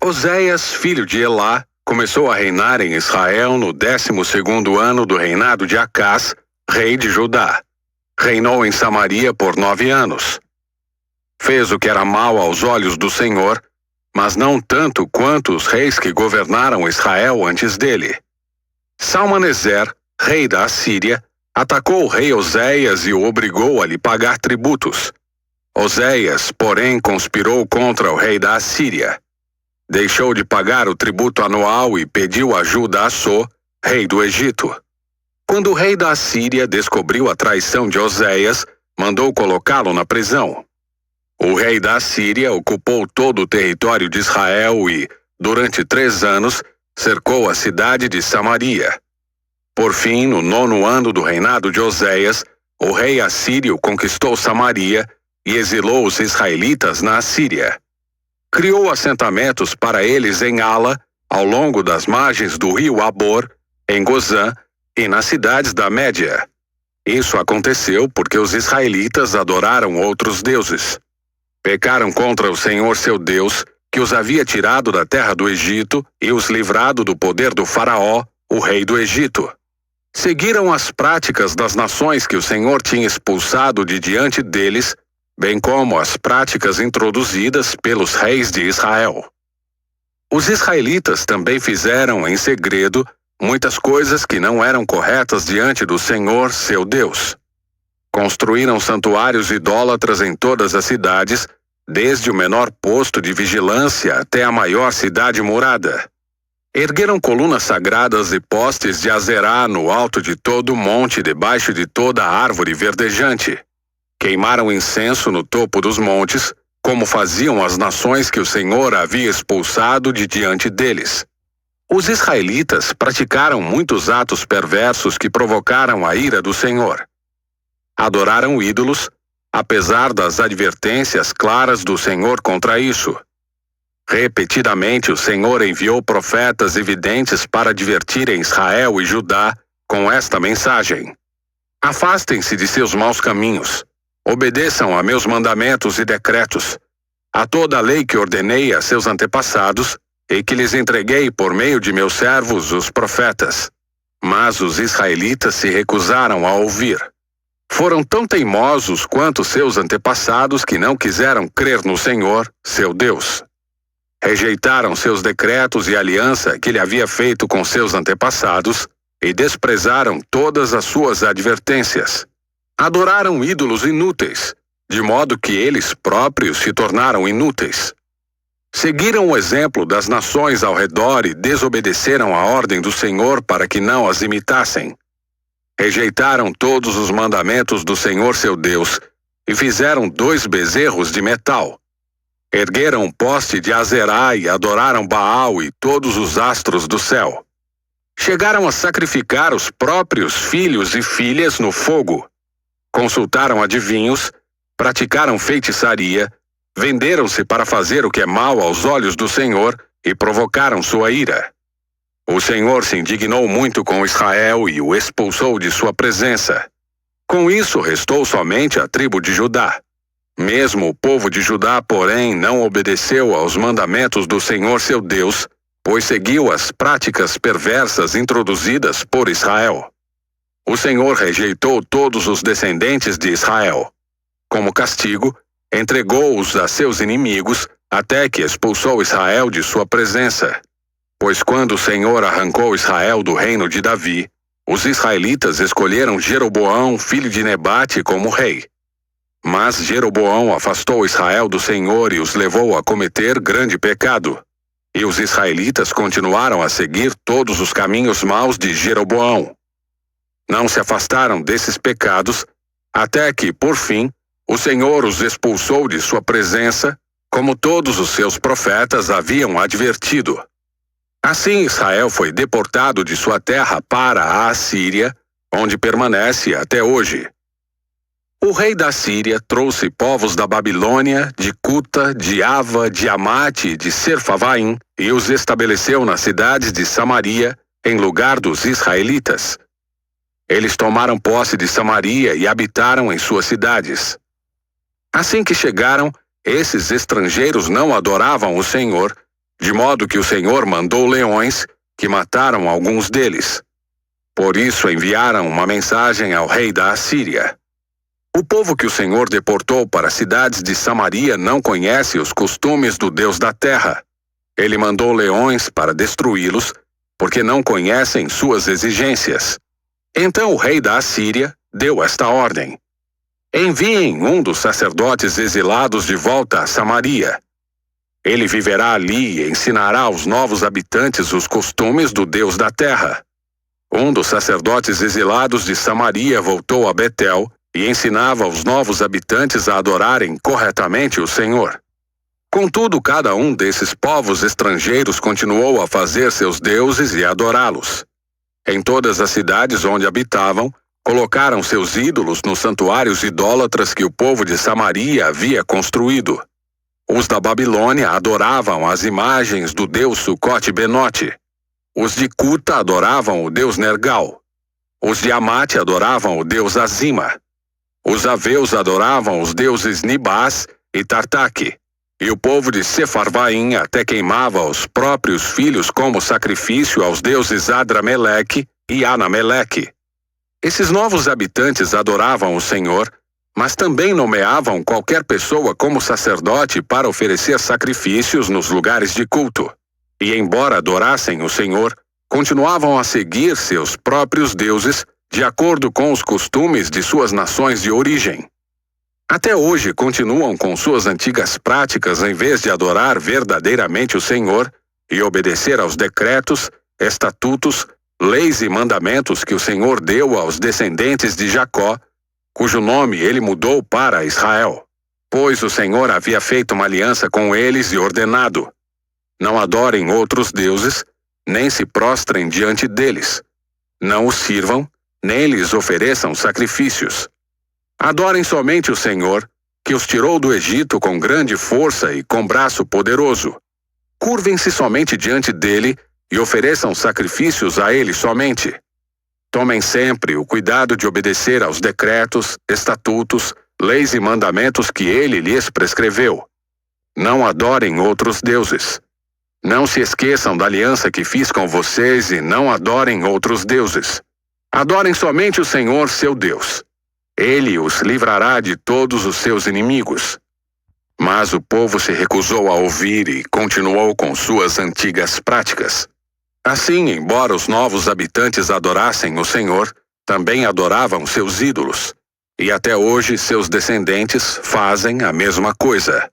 Oséias, filho de Elá, começou a reinar em Israel no 12º ano do reinado de Acás, rei de Judá. Reinou em Samaria por 9 anos. Fez o que era mal aos olhos do Senhor, mas não tanto quanto os reis que governaram Israel antes dele. Salmaneser, rei da Assíria, atacou o rei Oséias e o obrigou a lhe pagar tributos. Oséias, porém, conspirou contra o rei da Assíria. Deixou de pagar o tributo anual e pediu ajuda a Assô, rei do Egito. Quando o rei da Assíria descobriu a traição de Oséias, mandou colocá-lo na prisão. O rei da Assíria ocupou todo o território de Israel e, durante 3 anos, cercou a cidade de Samaria. Por fim, no 9º ano do reinado de Oséias, o rei assírio conquistou Samaria e exilou os israelitas na Assíria. Criou assentamentos para eles em Ala, ao longo das margens do rio Abor, em Gozã e nas cidades da Média. Isso aconteceu porque os israelitas adoraram outros deuses. Pecaram contra o Senhor seu Deus, que os havia tirado da terra do Egito e os livrado do poder do Faraó, o rei do Egito. Seguiram as práticas das nações que o Senhor tinha expulsado de diante deles, bem como as práticas introduzidas pelos reis de Israel. Os israelitas também fizeram, em segredo, muitas coisas que não eram corretas diante do Senhor, seu Deus. Construíram santuários idólatras em todas as cidades, desde o menor posto de vigilância até a maior cidade murada. Ergueram colunas sagradas e postes de Azerá no alto de todo o monte, debaixo de toda a árvore verdejante. Queimaram incenso no topo dos montes, como faziam as nações que o Senhor havia expulsado de diante deles. Os israelitas praticaram muitos atos perversos que provocaram a ira do Senhor. Adoraram ídolos, apesar das advertências claras do Senhor contra isso. Repetidamente o Senhor enviou profetas e videntes para advertirem Israel e Judá com esta mensagem: afastem-se de seus maus caminhos. Obedeçam a meus mandamentos e decretos, a toda a lei que ordenei a seus antepassados e que lhes entreguei por meio de meus servos, os profetas. Mas os israelitas se recusaram a ouvir. Foram tão teimosos quanto seus antepassados que não quiseram crer no Senhor, seu Deus. Rejeitaram seus decretos e a aliança que ele havia feito com seus antepassados e desprezaram todas as suas advertências. Adoraram ídolos inúteis, de modo que eles próprios se tornaram inúteis. Seguiram o exemplo das nações ao redor e desobedeceram a ordem do Senhor para que não as imitassem. Rejeitaram todos os mandamentos do Senhor seu Deus e fizeram 2 bezerros de metal. Ergueram um poste de Azerá e adoraram Baal e todos os astros do céu. Chegaram a sacrificar os próprios filhos e filhas no fogo. Consultaram adivinhos, praticaram feitiçaria, venderam-se para fazer o que é mal aos olhos do Senhor e provocaram sua ira. O Senhor se indignou muito com Israel e o expulsou de sua presença. Com isso restou somente a tribo de Judá. Mesmo o povo de Judá, porém, não obedeceu aos mandamentos do Senhor seu Deus, pois seguiu as práticas perversas introduzidas por Israel. O Senhor rejeitou todos os descendentes de Israel. Como castigo, entregou-os a seus inimigos, até que expulsou Israel de sua presença. Pois quando o Senhor arrancou Israel do reino de Davi, os israelitas escolheram Jeroboão, filho de Nebate, como rei. Mas Jeroboão afastou Israel do Senhor e os levou a cometer grande pecado. E os israelitas continuaram a seguir todos os caminhos maus de Jeroboão. Não se afastaram desses pecados, até que, por fim, o Senhor os expulsou de sua presença, como todos os seus profetas haviam advertido. Assim Israel foi deportado de sua terra para a Assíria, onde permanece até hoje. O rei da Síria trouxe povos da Babilônia, de Cuta, de Ava, de Amate e de Serfavaim, e os estabeleceu nas cidades de Samaria, em lugar dos israelitas. Eles tomaram posse de Samaria e habitaram em suas cidades. Assim que chegaram, esses estrangeiros não adoravam o Senhor, de modo que o Senhor mandou leões, que mataram alguns deles. Por isso enviaram uma mensagem ao rei da Assíria. O povo que o Senhor deportou para as cidades de Samaria não conhece os costumes do Deus da terra. Ele mandou leões para destruí-los, porque não conhecem suas exigências. Então o rei da Assíria deu esta ordem: enviem um dos sacerdotes exilados de volta a Samaria. Ele viverá ali e ensinará aos novos habitantes os costumes do Deus da terra. Um dos sacerdotes exilados de Samaria voltou a Betel e ensinava aos novos habitantes a adorarem corretamente o Senhor. Contudo, cada um desses povos estrangeiros continuou a fazer seus deuses e adorá-los. Em todas as cidades onde habitavam, colocaram seus ídolos nos santuários idólatras que o povo de Samaria havia construído. Os da Babilônia adoravam as imagens do deus Sucote-Benote. Os de Cuta adoravam o deus Nergal. Os de Amate adoravam o deus Azima. Os aveus adoravam os deuses Nibás e Tartaque. E o povo de Sefarvaim até queimava os próprios filhos como sacrifício aos deuses Adrameleque e Anameleque. Esses novos habitantes adoravam o Senhor, mas também nomeavam qualquer pessoa como sacerdote para oferecer sacrifícios nos lugares de culto. E embora adorassem o Senhor, continuavam a seguir seus próprios deuses de acordo com os costumes de suas nações de origem. Até hoje continuam com suas antigas práticas em vez de adorar verdadeiramente o Senhor e obedecer aos decretos, estatutos, leis e mandamentos que o Senhor deu aos descendentes de Jacó, cujo nome ele mudou para Israel. Pois o Senhor havia feito uma aliança com eles e ordenado: não adorem outros deuses, nem se prostrem diante deles. Não os sirvam, nem lhes ofereçam sacrifícios. Adorem somente o Senhor, que os tirou do Egito com grande força e com braço poderoso. Curvem-se somente diante dele e ofereçam sacrifícios a ele somente. Tomem sempre o cuidado de obedecer aos decretos, estatutos, leis e mandamentos que ele lhes prescreveu. Não adorem outros deuses. Não se esqueçam da aliança que fiz com vocês e não adorem outros deuses. Adorem somente o Senhor, seu Deus. Ele os livrará de todos os seus inimigos. Mas o povo se recusou a ouvir e continuou com suas antigas práticas. Assim, embora os novos habitantes adorassem o Senhor, também adoravam seus ídolos. E até hoje seus descendentes fazem a mesma coisa.